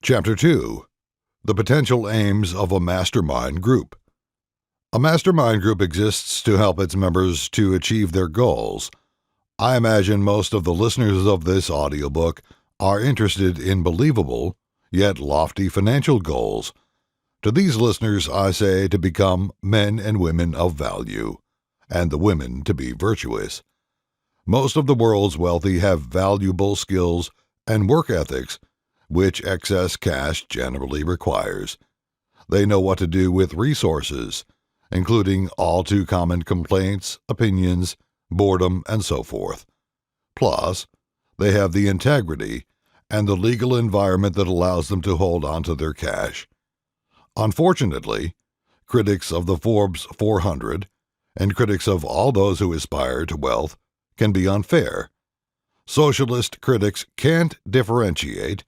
Chapter 2. The Potential Aims of a Mastermind Group. A mastermind group exists to help its members to achieve their goals. I imagine most of the listeners of this audiobook are interested in believable, yet lofty financial goals. To these listeners, I say to become men and women of value, and the women to be virtuous. Most of the world's wealthy have valuable skills and work ethics which excess cash generally requires. They know what to do with resources, including all too common complaints, opinions, boredom, and so forth. Plus, they have the integrity and the legal environment that allows them to hold on to their cash. Unfortunately, critics of the Forbes 400 and critics of all those who aspire to wealth can be unfair. Socialist critics can't differentiate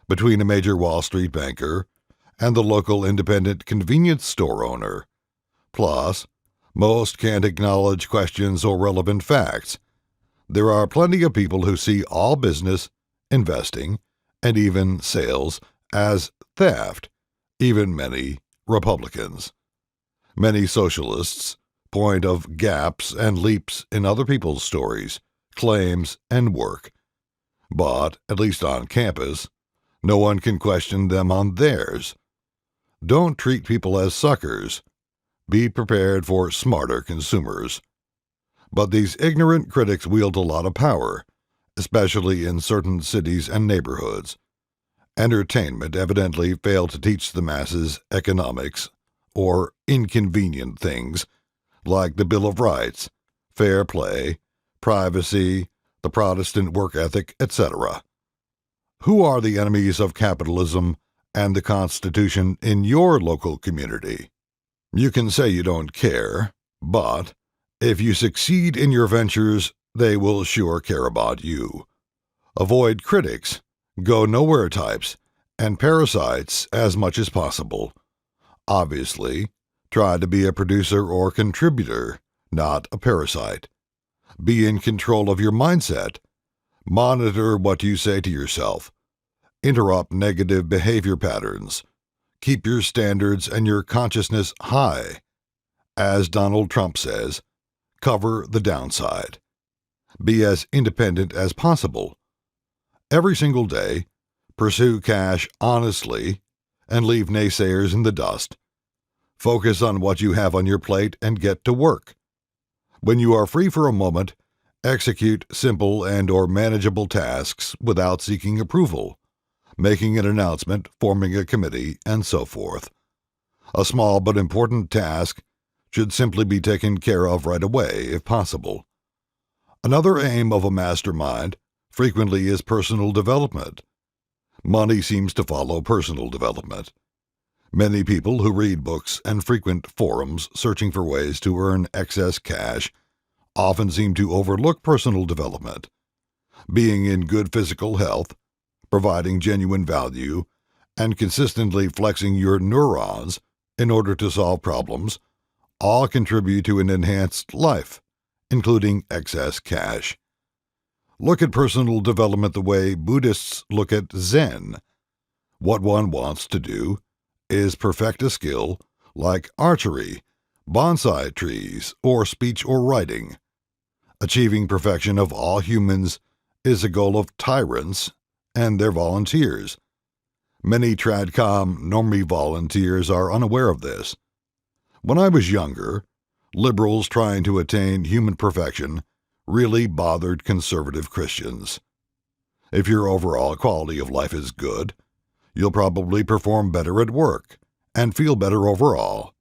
between a major Wall Street banker and the local independent convenience store owner. Plus, most can't acknowledge questions or relevant facts. There are plenty of people who see all business, investing, and even sales as theft, even many Republicans. Many socialists point of gaps and leaps in other people's stories, claims, and work. But, at least on campus, no one can question them on theirs. Don't treat people as suckers. Be prepared for smarter consumers. But these ignorant critics wield a lot of power, especially in certain cities and neighborhoods. Entertainment evidently failed to teach the masses economics or inconvenient things like the Bill of Rights, fair play, privacy, the Protestant work ethic, etc. Who are the enemies of capitalism and the Constitution in your local community? You can say you don't care, but if you succeed in your ventures, they will sure care about you. Avoid critics, go nowhere types, and parasites as much as possible. Obviously, try to be a producer or contributor, not a parasite. Be in control of your mindset. Monitor what you say to yourself. Interrupt negative behavior patterns. Keep your standards and your consciousness high. As Donald Trump says, cover the downside. Be as independent as possible. Every single day, pursue cash honestly and leave naysayers in the dust. Focus on what you have on your plate and get to work. When you are free for a moment, execute simple and/or manageable tasks without seeking approval, making an announcement, forming a committee, and so forth. A small but important task should simply be taken care of right away, if possible. Another aim of a mastermind frequently is personal development. Money seems to follow personal development. Many people who read books and frequent forums searching for ways to earn excess cash often seem to overlook personal development. Being in good physical health, providing genuine value, and consistently flexing your neurons in order to solve problems all contribute to an enhanced life, including excess cash. Look at personal development the way Buddhists look at Zen. What one wants to do is perfect a skill like archery, bonsai trees, or speech or writing. Achieving perfection of all humans is a goal of tyrants and their volunteers. Many Tradcom normie volunteers are unaware of this. When I was younger, liberals trying to attain human perfection really bothered conservative Christians. If your overall quality of life is good, you'll probably perform better at work and feel better overall.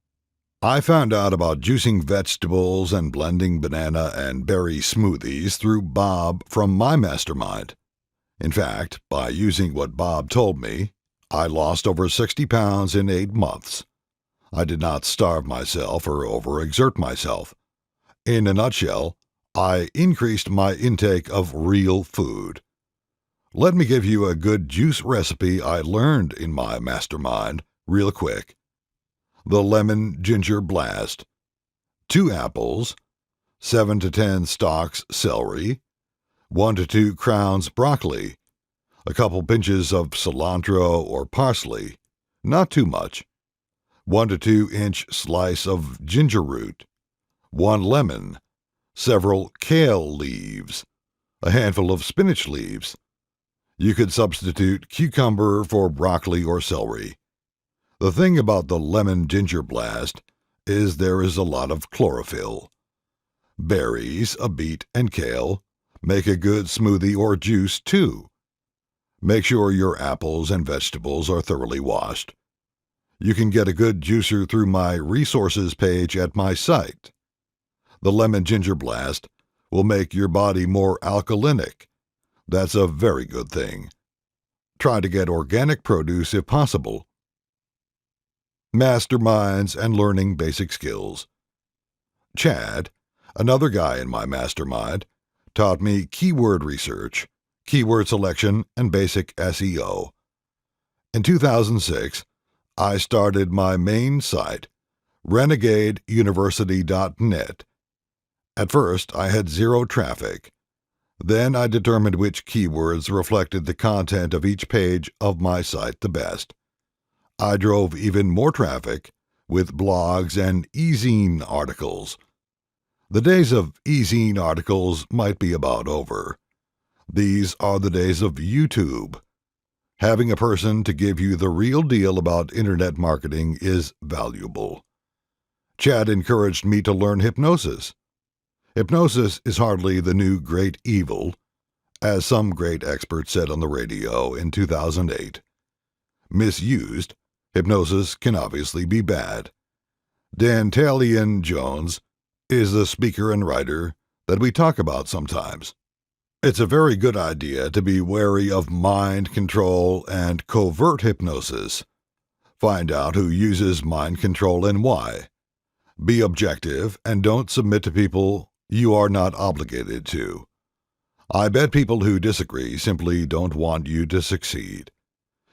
I found out about juicing vegetables and blending banana and berry smoothies through Bob from my mastermind. In fact, by using what Bob told me, I lost over 60 pounds in 8 months. I did not starve myself or overexert myself. In a nutshell, I increased my intake of real food. Let me give you a good juice recipe I learned in my mastermind real quick. The Lemon Ginger Blast. 2 apples, 7 to 10 stalks celery, 1 to 2 crowns broccoli, a couple pinches of cilantro or parsley, not too much, 1 to 2 inch slice of ginger root, 1 lemon, several kale leaves, a handful of spinach leaves. You could substitute cucumber for broccoli or celery. The thing about the lemon ginger blast is there is a lot of chlorophyll. Berries, a beet, and kale make a good smoothie or juice, too. Make sure your apples and vegetables are thoroughly washed. You can get a good juicer through my resources page at my site. The lemon ginger blast will make your body more alkalinic. That's a very good thing. Try to get organic produce if possible. Masterminds and learning basic skills. Chad, another guy in my mastermind, taught me keyword research, keyword selection, and basic SEO. In 2006, I started my main site, renegadeuniversity.net. At first, I had 0 traffic. Then I determined which keywords reflected the content of each page of my site the best. I drove even more traffic with blogs and e-zine articles. The days of e-zine articles might be about over. These are the days of YouTube. Having a person to give you the real deal about internet marketing is valuable. Chad encouraged me to learn hypnosis. Hypnosis is hardly the new great evil, as some great expert said on the radio in 2008. Misused, hypnosis can obviously be bad. Dantalian Jones is the speaker and writer that we talk about sometimes. It's a very good idea to be wary of mind control and covert hypnosis. Find out who uses mind control and why. Be objective and don't submit to people you are not obligated to. I bet people who disagree simply don't want you to succeed.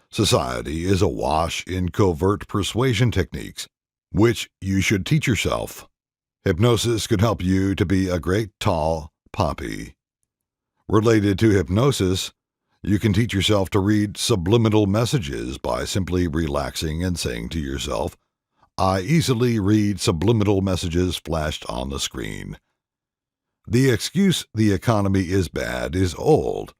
Society is awash in covert persuasion techniques, which you should teach yourself. Hypnosis could help you to be a great tall poppy. Related to hypnosis, you can teach yourself to read subliminal messages by simply relaxing and saying to yourself, "I easily read subliminal messages flashed on the screen." The excuse the economy is bad is old.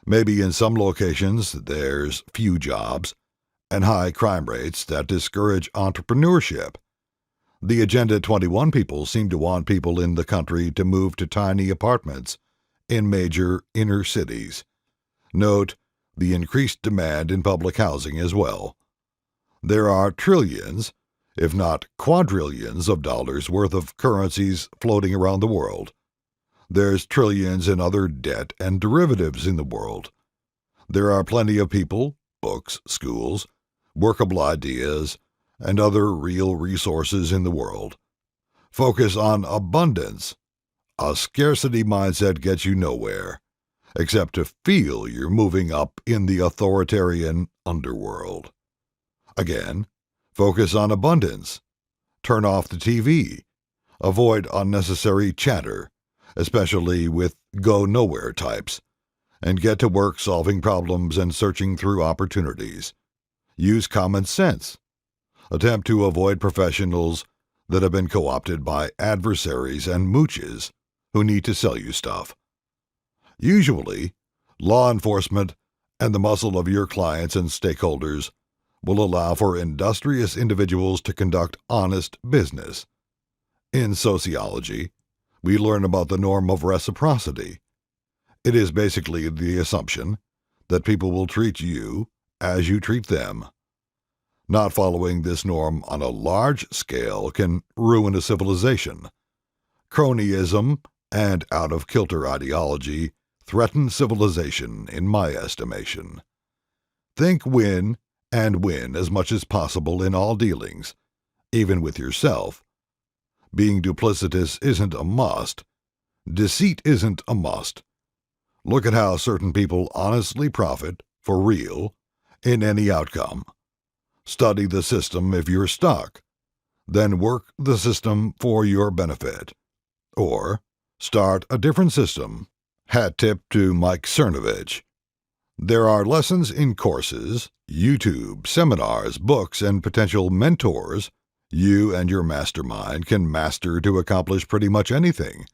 Maybe in some locations there's few jobs and high crime rates that discourage entrepreneurship. The Agenda 21 people seem to want people in the country to move to tiny apartments in major inner cities. Note the increased demand in public housing as well. There are trillions, if not quadrillions of dollars worth of currencies floating around the world. There's trillions in other debt and derivatives in the world. There are plenty of people, books, schools, workable ideas, and other real resources in the world. Focus on abundance. A scarcity mindset gets you nowhere, except to feel you're moving up in the authoritarian underworld. Again, focus on abundance. Turn off the TV. Avoid unnecessary chatter, especially with go-nowhere types, and get to work solving problems and searching through opportunities. Use common sense. Attempt to avoid professionals that have been co-opted by adversaries and mooches who need to sell you stuff. Usually, law enforcement and the muscle of your clients and stakeholders will allow for industrious individuals to conduct honest business. In sociology, we learn about the norm of reciprocity. It is basically the assumption that people will treat you as you treat them. Not following this norm on a large scale can ruin a civilization. Cronyism and out-of-kilter ideology threaten civilization, in my estimation. Think win and win as much as possible in all dealings, even with yourself. Being duplicitous isn't a must. Deceit isn't a must. Look at how certain people honestly profit, for real, in any outcome. Study the system if you're stuck. Then work the system for your benefit. Or start a different system. Hat tip to Mike Cernovich. There are lessons in courses, YouTube, seminars, books, and potential mentors you and your mastermind can master to accomplish pretty much anything.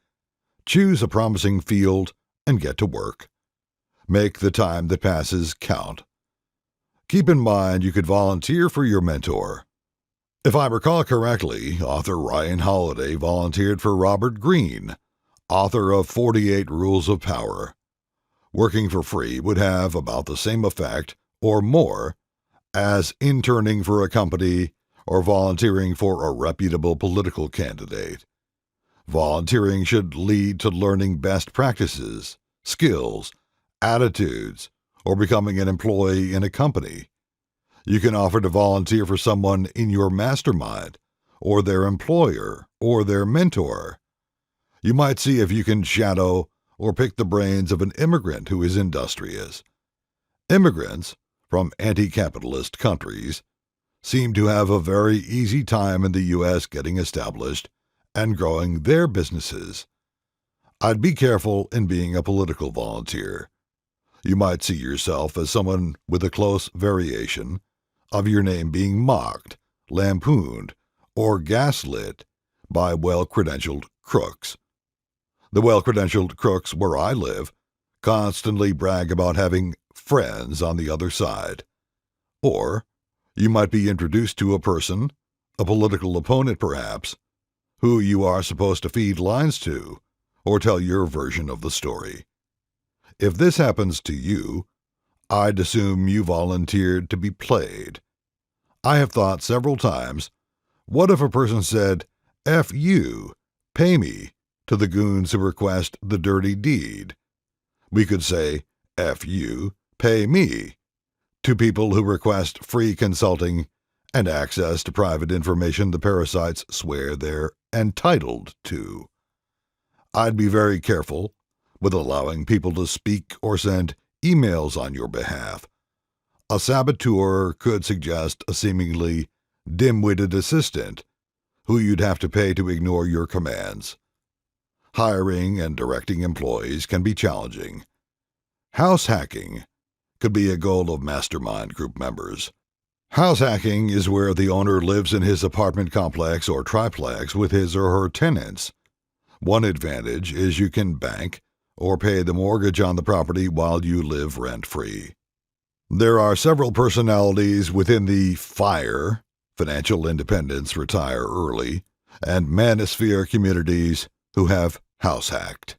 Choose a promising field and get to work. Make the time that passes count. Keep in mind you could volunteer for your mentor. If I recall correctly, author Ryan Holiday volunteered for Robert Greene, author of 48 Rules of Power. Working for free would have about the same effect, or more, as interning for a company or volunteering for a reputable political candidate. Volunteering should lead to learning best practices, skills, attitudes, or becoming an employee in a company. You can offer to volunteer for someone in your mastermind, or their employer, or their mentor. You might see if you can shadow or pick the brains of an immigrant who is industrious. Immigrants from anti-capitalist countries seem to have a very easy time in the U.S. getting established and growing their businesses. I'd be careful in being a political volunteer. You might see yourself as someone with a close variation of your name being mocked, lampooned, or gaslit by well-credentialed crooks. The well-credentialed crooks where I live constantly brag about having friends on the other side. Or you might be introduced to a person, a political opponent perhaps, who you are supposed to feed lines to or tell your version of the story. If this happens to you, I'd assume you volunteered to be played. I have thought several times, what if a person said, "F you, pay me," to the goons who request the dirty deed? We could say, "F you, pay me," to people who request free consulting and access to private information the parasites swear they're entitled to. I'd be very careful with allowing people to speak or send emails on your behalf. A saboteur could suggest a seemingly dim-witted assistant who you'd have to pay to ignore your commands. Hiring and directing employees can be challenging. House hacking could be a goal of mastermind group members. House hacking is where the owner lives in his apartment complex or triplex with his or her tenants. One advantage is you can bank or pay the mortgage on the property while you live rent-free. There are several personalities within the FIRE, Financial Independence Retire Early, and Manosphere communities who have house hacked.